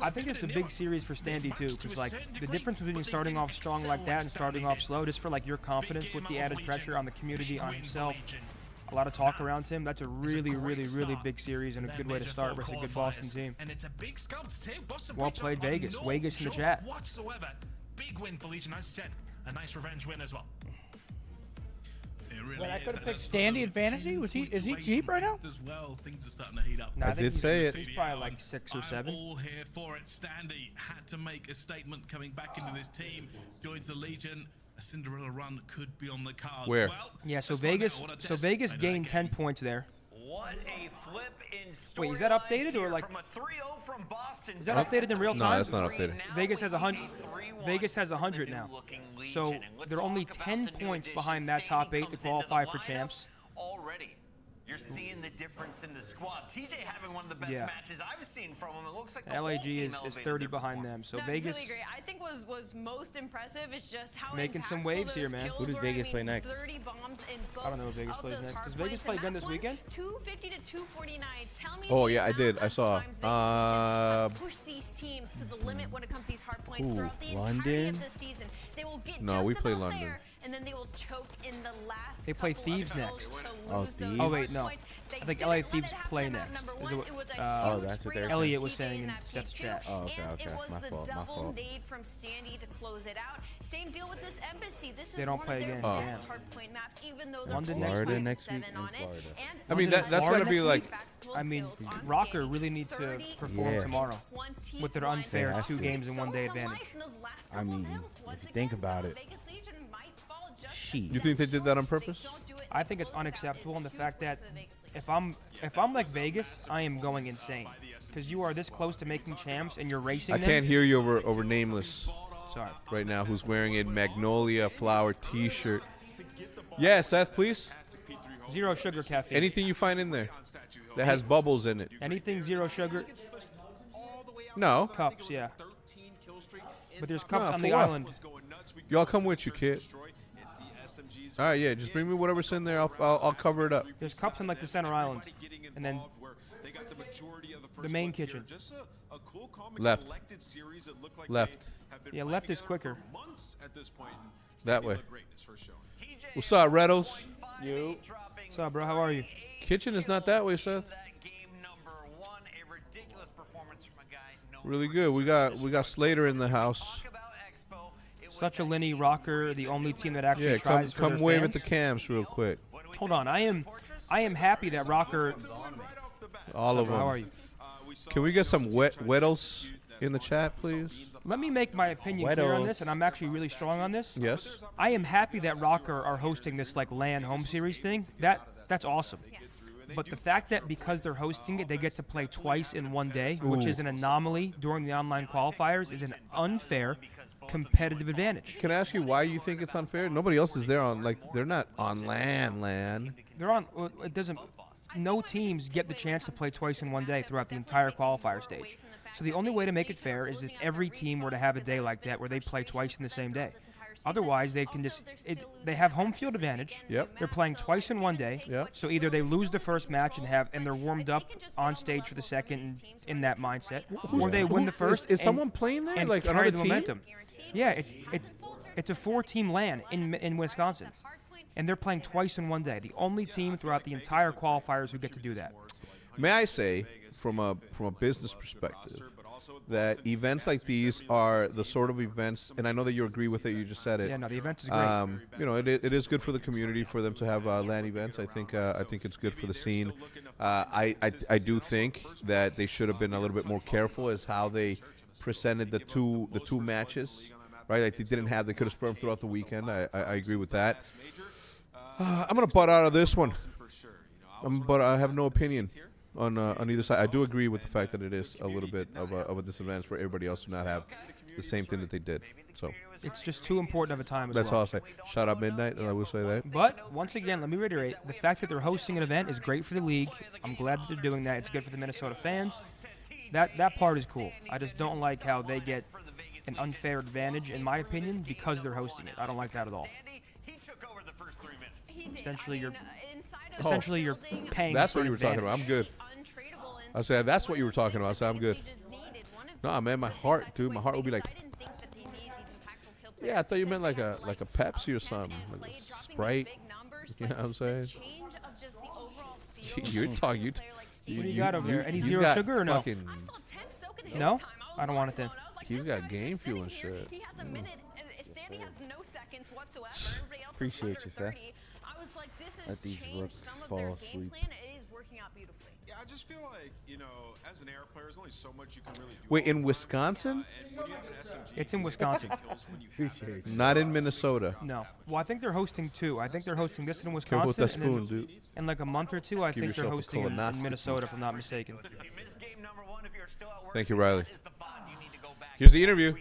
I think it's a big series for Standy too, because like the difference between starting off strong like that and starting off slow, just for like your confidence with the added pressure on the community, on himself, a lot of talk around him. That's a really, really, really big series and a good way to start versus a good Boston team. Well played, Vegas. Vegas in the chat. Big win for Legion, as you said. A nice revenge win as well. Wait, I could have picked Standy in fantasy. Is he cheap right now? As well, things are starting to heat up. No, I did say it. He's probably like 6 or 7. I'm all here for it. Standy had to make a statement coming back into this team. Joins the Legion. A Cinderella run could be on the cards. Where? Well, Yeah, so Vegas gained 10 points there. What a flip in story. Wait, is that updated or like? From a 3-0 from Boston. Is that updated in real time? No, that's not updated. Vegas has 100. Vegas has 100 now. So they're only 10 points behind that top 8 to qualify for champs. Already, you're seeing the difference in the squad. TJ having one of the best matches I've seen from him. It looks like the LAG whole team is 30 behind them. So No, Vegas really great. I think was most impressive is just how making some impactful waves here, those man. kills Who does were. Vegas I play mean, next? 30 bombs in both I don't know who Vegas of plays those next. hard Does Vegas points, play and again that this one, weekend? 250 to 249. Tell me Oh, the yeah, I did. amount I of saw. time Vegas has pushed these teams to the limit when it comes to these hard points Ooh, throughout the entirety London? of the season. They will get No, just we play about London. there, and then they will choke in the last. They play couple of Thieves throws next. to Oh, lose those Thieves? Oh, wait, no. points. They I think didn't LA let Thieves it play happen. next. Number Is one, it what- it was a Oh, huge that's what free they're throw saying. Elliot was TJ saying in that Seth's P2, chat. Oh, okay, and okay. it was My the fault, my double fault. nade from Standy to close it out. Same deal with this embassy. This is They don't one play of their again. Oh. best hard point maps, even though they're London only next Florida week. next week 7 in on it. Florida. And I mean, London, that's Florida gotta be next like. week? I mean, Rocker really need to perform tomorrow with their unfair Yeah, 2 games in 1 day advantage. I mean, if you think about it. Sheesh. You think they did that on purpose? I think it's unacceptable, and the fact that if I'm like Vegas, I am going insane because you are this close to making champs and you're racing I them. can't hear you over nameless Sorry. right now. Who's wearing a magnolia flower T-shirt? Yeah, Seth, please. Zero sugar caffeine. Anything you find in there that has bubbles in it. Anything zero sugar. No. Cups, yeah. But there's cups Nah, on for the what? island. Y'all come with you, kid. All right, yeah. Just bring me whatever's in there. I'll cover it up. There's cups in like the center island, and then the main kitchen. Left. Left. Yeah, left is quicker. That way. What's up, Reddles? You. What's up, bro? How are you? Kitchen is not that way, Seth. Really good. We got Slater in the house. Such a Linny Rocker, the only team that actually Yeah, tries for come their wave fans. at the cams real quick. Hold on, I am happy that Rocker. All of them. How are you? Can we get some Weddles in the chat, please? Let me make my opinion clear on this, and I'm actually really strong on this. Yes. I am happy that Rocker are hosting this like LAN home series thing. That's awesome. But the fact that because they're hosting it, they get to play twice in 1 day, which is an anomaly during the online qualifiers, is an unfair competitive advantage. Can I ask you why you think it's unfair? Nobody else is there on, like, they're not on LAN. They're on. It doesn't. No teams get the chance to play twice in 1 day throughout the entire qualifier stage. So the only way to make it fair is if every team were to have a day like that where they play twice in the same day. Otherwise, they can just they have home field advantage. Yep. They're playing twice in 1 day. Yep. So either they lose the first match and they're warmed up on stage for the second in that mindset, or they win the first. Is someone playing there? And Like carry another the team? momentum. Yeah, it's a 4-team LAN in Wisconsin, and they're playing twice in 1 day. The only team throughout the entire qualifiers who get to do that. May I say, from a business perspective, that events like these are the sort of events, and I know that you agree with it. You just said it. Yeah, no, the event is great. You know, it is good for the community for them to have LAN events. I think it's good for the scene. I do think that they should have been a little bit more careful as how they presented the two matches. Right, like they could have spread them throughout the weekend. I agree with that. I'm gonna butt out of this one. But I have no opinion on either side. I do agree with the fact that it is a little bit of a disadvantage for everybody else to not have the same thing that they did. So It's just too important of a time as that's well. all I'll say. Shout out Midnight, and I will say that. But once again, let me reiterate, the fact that they're hosting an event is great for the league. I'm glad that they're doing that. It's good for the Minnesota fans. That part is cool. I just don't like how they get an unfair advantage, in my opinion, because they're hosting it. I don't like that at all. Essentially, you're paying. That's for what an you were talking about. advantage. I'm good. I said that's what you were talking about. So I'm good. Nah, man, my heart, dude, my heart would be like, I didn't think that they need these impactful kill yeah, I thought you meant like players. a Pepsi or something, Like like a dropping these Sprite. big numbers, You know but what I'm saying? the change of just the overall feel You're of talking. a You, player like you, What do you you- got over there? Any he's zero got sugar or no? fucking- I saw 10 soaking the No? whole time. I I don't want it then. was like, He's this got guy game just fuel and sitting here. shit. He has a minute. Standy has no seconds whatsoever. Everybody else Appreciate is you, sir. under 30. I was like, this is Let these changed rooks some of fall their asleep. game plan. It is working out beautifully. Yeah, I just feel like, you know, as an air player, there's only so much you can really do. Wait, all in the time. Wisconsin? And when you have an SMG, It's in you Wisconsin. get kills when you have Appreciate that. you. Not in Minnesota. No. Well, I think they're hosting two. I think they're hosting this in Careful with Wisconsin, that and then spoon, dude. in like a month or two, I Give think they're yourself a hosting in colonoscopy. Minnesota, if I'm not mistaken. If you missed game number 1, if you're still at work, Thank you, Riley. that is the VOD. You need to go back. Here's the interview.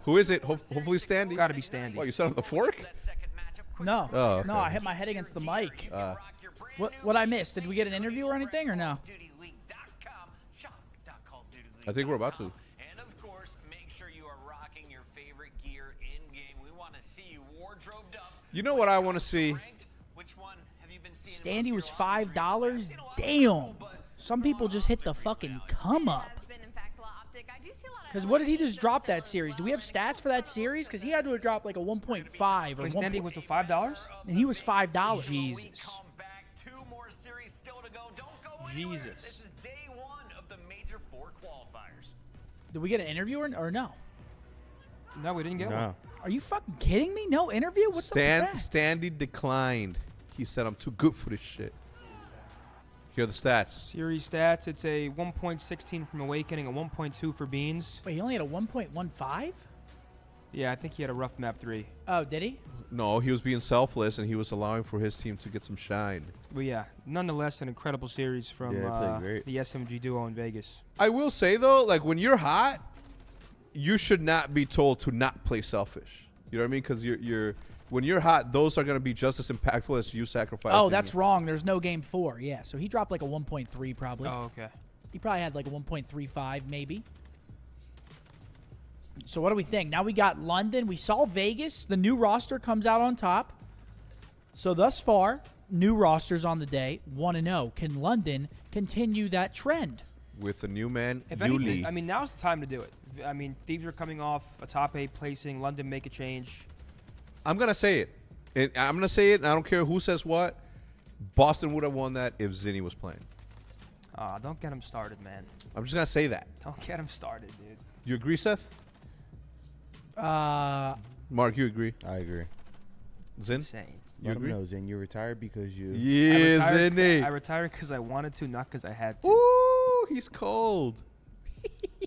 Who is it? Hopefully Standy. Gotta be Standy. What, you set up the fork? That second matchup, quick No. Oh, okay. No, I hit my head against the mic. you can rock your brand new What I missed? Did we get an interview or anything or no? CallOfDutyLeague.com, shop.callofdutyleague.com. I think we're about to. And of course, make sure you are rocking your favorite gear in game. We want to see you wardrobed up. You know what I want to see? Ranked. Which one have you been seeing? Standy was most of your $5. I've seen a lot of Damn. people, but Some people just hit the fucking come up. Has been impactful optic. I do see a lot of Because what did he LSD just drop still that as series? Do we well, have and stats for that series? Because he had to have dropped like a 1.5 or Wait, 1. Standy was to $5? And he was $5. Jesus. come back. 2 more series still to go. Don't go Jesus. anywhere. This is day 1 of the major 4 qualifiers. Did we get an interview or no? No, we didn't get one. No. Are you fucking kidding me? No interview? What's up with that? Standy declined. He said, I'm too good for this shit. Here are the stats. Series stats, it's a 1.16 from Awakening, a 1.2 for Beans. Wait, he only had a 1.15? Yeah, I think he had a rough map 3. Oh, did he? No, he was being selfless, and he was allowing for his team to get some shine. But yeah, nonetheless, an incredible series from Yeah, they played great. the SMG duo in Vegas. I will say, though, like, when you're hot, you should not be told to not play selfish. You know what I mean? Because when you're hot, those are going to be just as impactful as you sacrificing. Oh, that's wrong. There's no game 4. Yeah, so he dropped like a 1.3 probably. Oh, okay. He probably had like a 1.35 maybe. So what do we think? Now we got London. We saw Vegas. The new roster comes out on top. So thus far, new rosters on the day, 1-0. Can London continue that trend? With the new man, If Yuli. anything, I mean, now's the time to do it. I mean, Thieves are coming off a top 8 placing. London make a change. I'm going to say it. And I'm going to say it, and I don't care who says what. Boston would have won that if Zinni was playing. Don't get him started, man. I'm just going to say that. Don't get him started, dude. You agree, Seth? Mark, you agree? I agree. Zin? Insane. You Let him agree? know, Zen. You retired because you. Yeah, I Zinni. retired because I wanted to, not because I had to. Ooh, he's cold.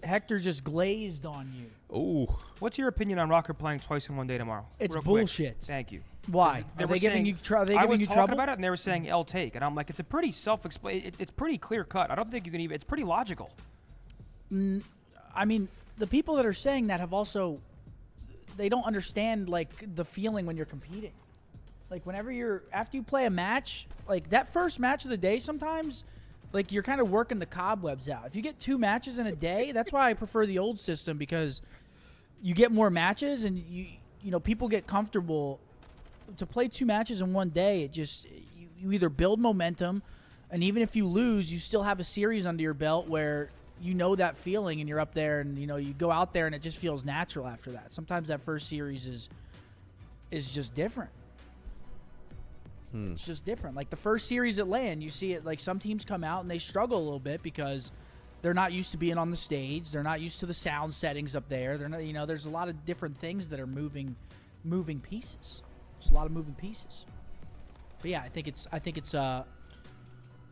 Hector just glazed on you. Ooh. What's your opinion on Rocker playing twice in one day tomorrow? It's Real quick. bullshit. Thank you. Why? They Are were they giving saying- you are they I giving was you talking trouble? about it, and they were saying L take, and I'm like, it's a pretty self-explain. It's pretty clear cut. I don't think you can even. It's pretty logical. I mean, the people that are saying that have also they don't understand like the feeling when you're competing. Like whenever after you play a match, like that first match of the day sometimes like you're kind of working the cobwebs out. If you get 2 matches in a day, that's why I prefer the old system because you get more matches and you know people get comfortable to play 2 matches in one day. It just you either build momentum and even if you lose, you still have a series under your belt where you know that feeling and you're up there and you know you go out there and it just feels natural after that. Sometimes that first series is just different. It's just different. Like the first series at LAN, you see it like some teams come out and they struggle a little bit because they're not used to being on the stage. They're not used to the sound settings up there. They're not, you know, there's a lot of different things that are moving pieces. There's a lot of moving pieces. But yeah, I think it's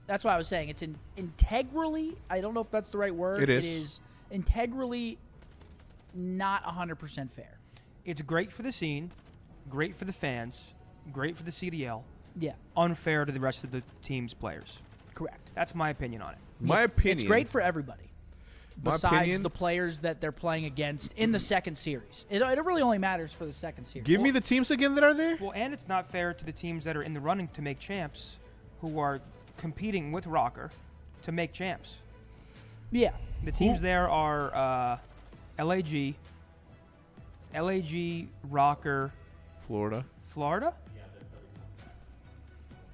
that's why I was saying it's integrally, I don't know if that's the right word. It is. It is integrally not 100% fair. It's great for the scene, great for the fans, great for the CDL. Yeah, Unfair to the rest of the team's players. correct. That's my opinion on it. My opinion. It's great for everybody. My Besides opinion- the players that they're playing against in the second series. It really only matters for the second series. Give me the teams again that are there. Well, and it's not fair to the teams that are in the running to make champs, who are competing with Rocker to make champs. Yeah. The teams there are LAG, Rocker, Florida. Florida.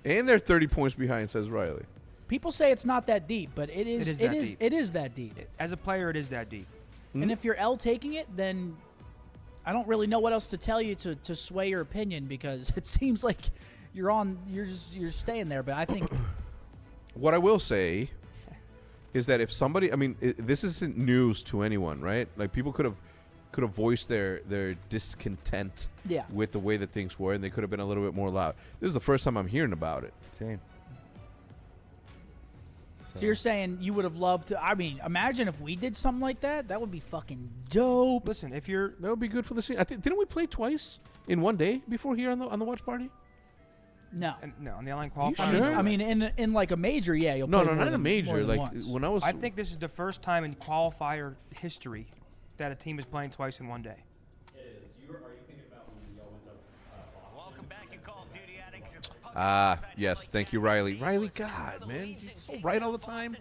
And they're 30 points behind, says Riley. People say it's not that deep, but it is It is that deep. It is that deep. As a player, it is that deep. And if you're L taking it, then I don't really know what else to tell you to sway your opinion, because it seems like you're staying there. But I think what I will say is that if somebody, I mean, this isn't news to anyone, right? Like, people could have voiced their discontent with the way that things were, and they could have been a little bit more loud. This is the first time I'm hearing about it. Same. So you're saying you would have loved to? I mean, imagine if we did something like that. That would be fucking dope. Listen, that would be good for the scene. Didn't we play twice in one day before here on the watch party? No, no, on the online qualifier. Sure? I mean, in like a major, yeah. You'll no, play not a major. Like once. when I was. I think this is the first time in qualifier history that a team is playing twice in one day. It is. Are you thinking about when y'all went to Boston? Welcome back, you Call of Duty addicts. Yes, thank you, Riley. Riley, God, man, you're so right all the time.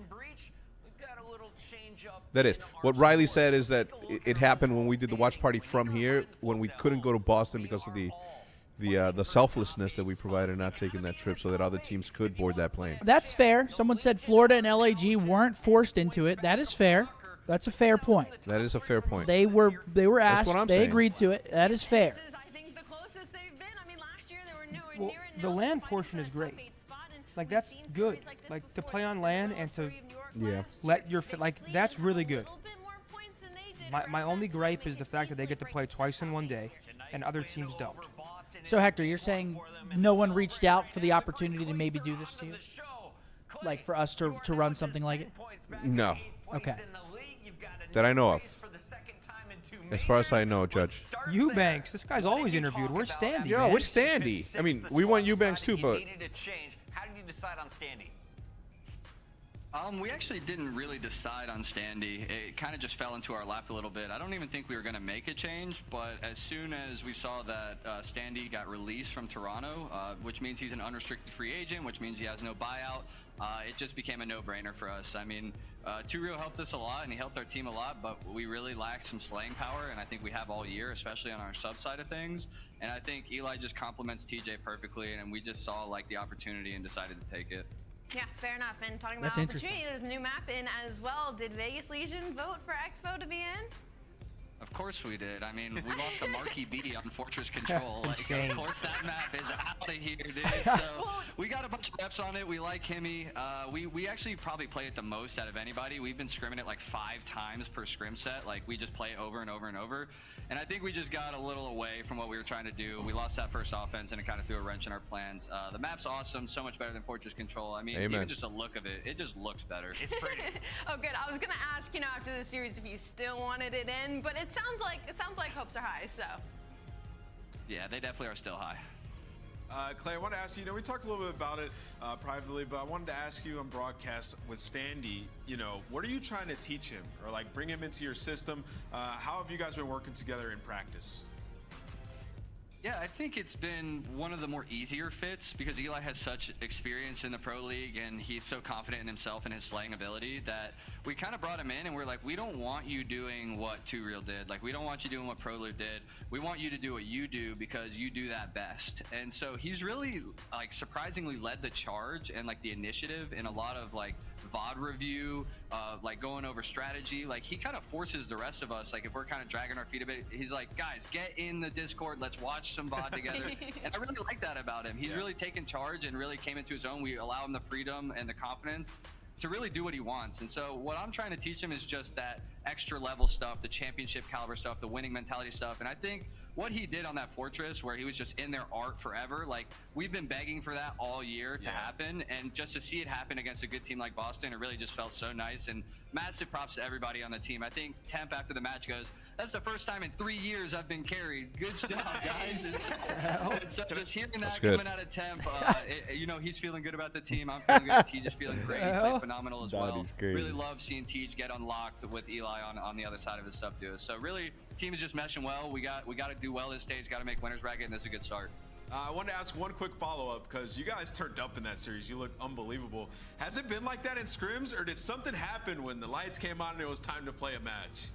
That is what Riley said. Is that it happened when we did the watch party from here, when we couldn't go to Boston because of the selflessness that we provided, not taking that trip, so that other teams could board that plane. That's fair. Someone said Florida and LAG weren't forced into it. That is fair. That's a fair point. That is a fair point. They were asked. That's what I'm they saying. agreed to it. That is fair. Well, the LAN portion is great. Like, that's good. Like, to play on LAN and to let your that's really good. My only gripe is the fact that they get to play twice in one day and other teams don't. So Hector, you're saying no one reached out for the opportunity to maybe do this to you? Like for us to run something like it? No. Okay. That I know of. As far as I know, Judge. Eubanks, this guy's always interviewed. Where's Standy? Yo, where's Standy? I mean, we want Eubanks too, but How did you decide on Standy? We actually didn't really decide on Standy. It kind of just fell into our lap a little bit. I don't even think we were going to make a change, but as soon as we saw that Standy got released from Toronto, which means he's an unrestricted free agent, which means he has no buyout, it just became a no-brainer for us. I mean, Two Real helped us a lot, and he helped our team a lot, but we really lacked some slaying power, and I think we have all year, especially on our sub side of things. And I think Eli just complements TJ perfectly, and we just saw like the opportunity and decided to take it. Yeah, fair enough. And talking about opportunity, there's a new map in as well. Did Vegas Legion vote for Expo to be in? Of course we did. I mean, we lost a marquee B on Fortress Control. Like, of course that map is out of here, dude. So we got a bunch of reps on it. We like Himmy. We actually probably play it the most out of anybody. We've been scrimming it like 5 times per scrim set. Like, we just play it over and over and over. And I think we just got a little away from what we were trying to do. We lost that first offense, and it kind of threw a wrench in our plans. The map's awesome, so much better than Fortress Control. I mean, even just a look of it, it just looks better. It's pretty. Oh, good. I was gonna ask, after the series if you still wanted it in, but it sounds like hopes are high. So. Yeah, they definitely are still high. Clay, I want to ask you, we talked a little bit about it privately, but I wanted to ask you on broadcast with Standy, what are you trying to teach him or like bring him into your system? How have you guys been working together in practice? Yeah, I think it's been one of the more easier fits because Eli has such experience in the Pro League and he's so confident in himself and his slaying ability that we kind of brought him in and we're like, we don't want you doing what Two Real did. Like, we don't want you doing what Pro League did. We want you to do what you do because you do that best. And so he's really, like, surprisingly led the charge and, like, the initiative in a lot of, like, VOD review, like going over strategy. Like, he kind of forces the rest of us, like if we're kind of dragging our feet a bit, he's like, guys, get in the Discord, let's watch some VOD together. And I really like that about him. He's really taken charge and really came into his own. We allow him the freedom and the confidence to really do what he wants. And so what I'm trying to teach him is just that extra level stuff, the championship caliber stuff, the winning mentality stuff. And I think what he did on that Fortress where he was just in their art forever, like we've been begging for that all year to happen, and just to see it happen against a good team like Boston, it really just felt so nice. And massive props to everybody on the team. I think Temp after the match goes, that's the first time in 3 years I've been carried. Good job, guys. And so just hearing that coming out of Temp, he's feeling good about the team. I'm feeling good. Tej is feeling great. He played phenomenal as well. Really love seeing Tej get unlocked with Eli on the other side of his sub duo. So really, team is just meshing well. We got to do well this stage. Got to make winners bracket, and this is a good start. I wanted to ask one quick follow-up because you guys turned up in that series. You looked unbelievable. Has it been like that in scrims, or did something happen when the lights came on and it was time to play a match?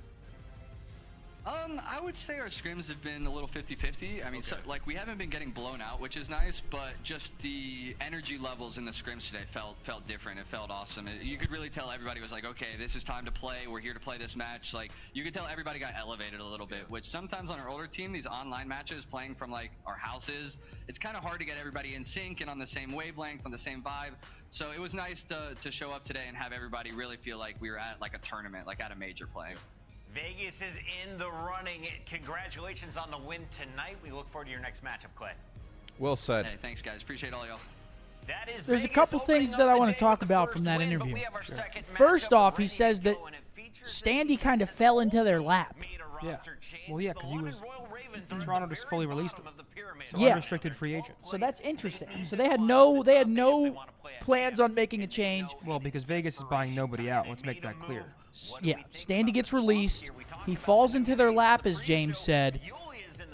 I would say our scrims have been a little 50-50. I mean, so, like, we haven't been getting blown out, which is nice, but just the energy levels in the scrims today felt different. It felt awesome. You could really tell everybody was like, okay, this is time to play. We're here to play this match. Like, you could tell everybody got elevated a little bit, which sometimes on our older team, these online matches playing from, like, our houses, it's kind of hard to get everybody in sync and on the same wavelength, on the same vibe. So it was nice to show up today and have everybody really feel like we were at, like, a tournament, like at a major play. Vegas is in the running. Congratulations on the win tonight. We look forward to your next matchup, Clay. Well said. Hey, thanks, guys. Appreciate all y'all. There's a couple things that I want to talk about from that interview. First off, he says that Standy kind of fell into their lap. Yeah. Well, yeah, because he was Toronto just fully released him. So Yeah. unrestricted free agent. So that's interesting. So they had no plans on making a change. Well, because Vegas is buying nobody out. Let's make that clear. Yeah, Standy gets released. He falls into their lap, as James said.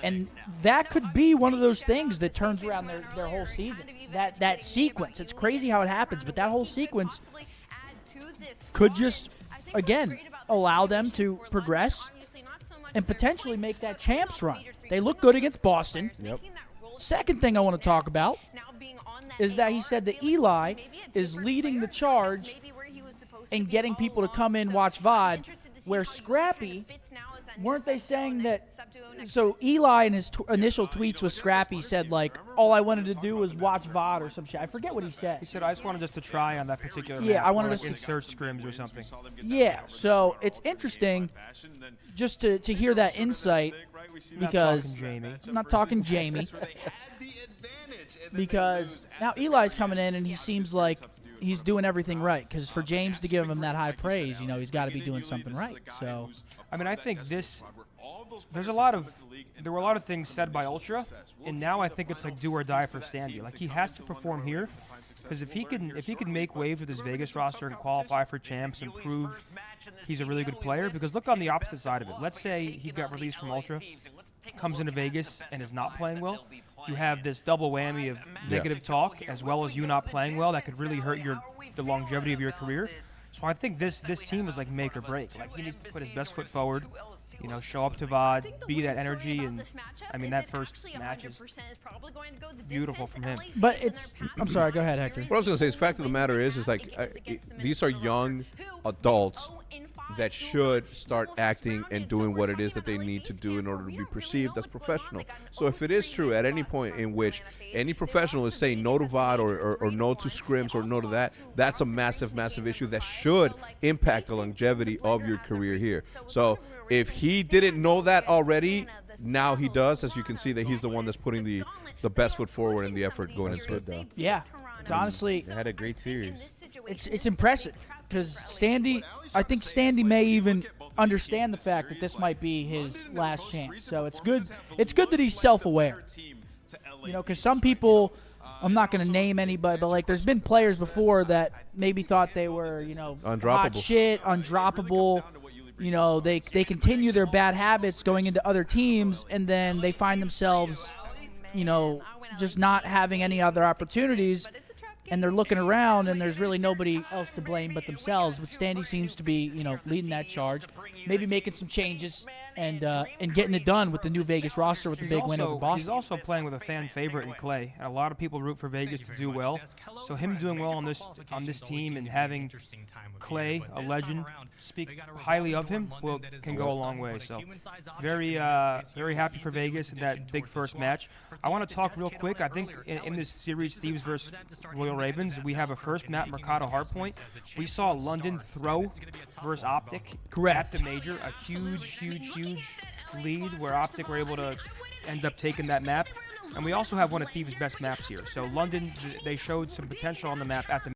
And that could be one of those things that turns around their whole season. That sequence. It's crazy how it happens, but that whole sequence could just, again, allow them to progress and potentially make that champs run. They look good against Boston. Yep. Second thing I want to talk about is that he said that Eli is leading the charge and getting people to come in watch VOD, where Scrappy, weren't they saying that? So Eli in his initial tweets with Scrappy said, like, all I wanted to do was watch VOD or some shit. I forget what he said. He said, I just wanted us to try on that particular Yeah, map, I wanted or us to insert scrims or something. Yeah, so it's interesting just to hear that insight, because I'm not talking Jamie. Because now Eli's coming in and he seems like he's doing everything right. Because for James to give him that high praise, you know, he's got to be doing something right. So, I mean, I think there were a lot of things said by Ultra, and now I think it's like do or die for Standy. Like, he has to perform here, because if he can make waves with his Vegas roster and qualify for champs and prove he's a really good player, because look on the opposite side of it. Let's say he got released from Ultra, comes into Vegas and is not playing well. You have this double whammy of negative talk as well as you not playing well that could really hurt the longevity of your career. So I think this team is like make or break. Like, he needs to put his best foot forward, you know, show up to VOD, be that energy, and I mean that first match is beautiful from him. but I'm sorry, go ahead, Hector. What I was going to say is, fact of the matter is like these are young adults that should start acting and doing what it is that they need to do in order to be perceived as professional. So if it is true at any point in which any professional is saying no to VOD or no to scrims or no to that, that's a massive, massive issue that should impact the longevity of your career here. So if he didn't know that already, now he does, as you can see that he's the one that's putting the best foot forward and the effort going into it. Though. Yeah, it's honestly, They had a great series. it's impressive, because I think Standy may even understand the fact that this might be his last chance. So it's good that he's self-aware. You know, because some people, I'm not going to name anybody, but like there's been players before that maybe thought they were, you know, hot shit, undroppable. You know, they continue their bad habits going into other teams, and then they find themselves, you know, just not having any other opportunities. And they're looking around, and there's really nobody else to blame but themselves. But Standy seems to be, you know, leading that charge, maybe making some changes and getting it done with the new Vegas roster with the big win over Boston. He's also playing with a fan favorite in Clay, and a lot of people root for Vegas to do well. So him doing well on this team and having Clay, a legend, speak highly of him can go a long way. So very happy for Vegas in that big first match. I want to talk real quick. I think in this series, Thieves versus Royal Ravens, we have a first map, Mercado Hardpoint. We saw London throw versus Optic at the major, a huge lead where Optic were able to end up taking that map. And we also have one of Thieves' best maps here. So London, they showed some potential on the map at the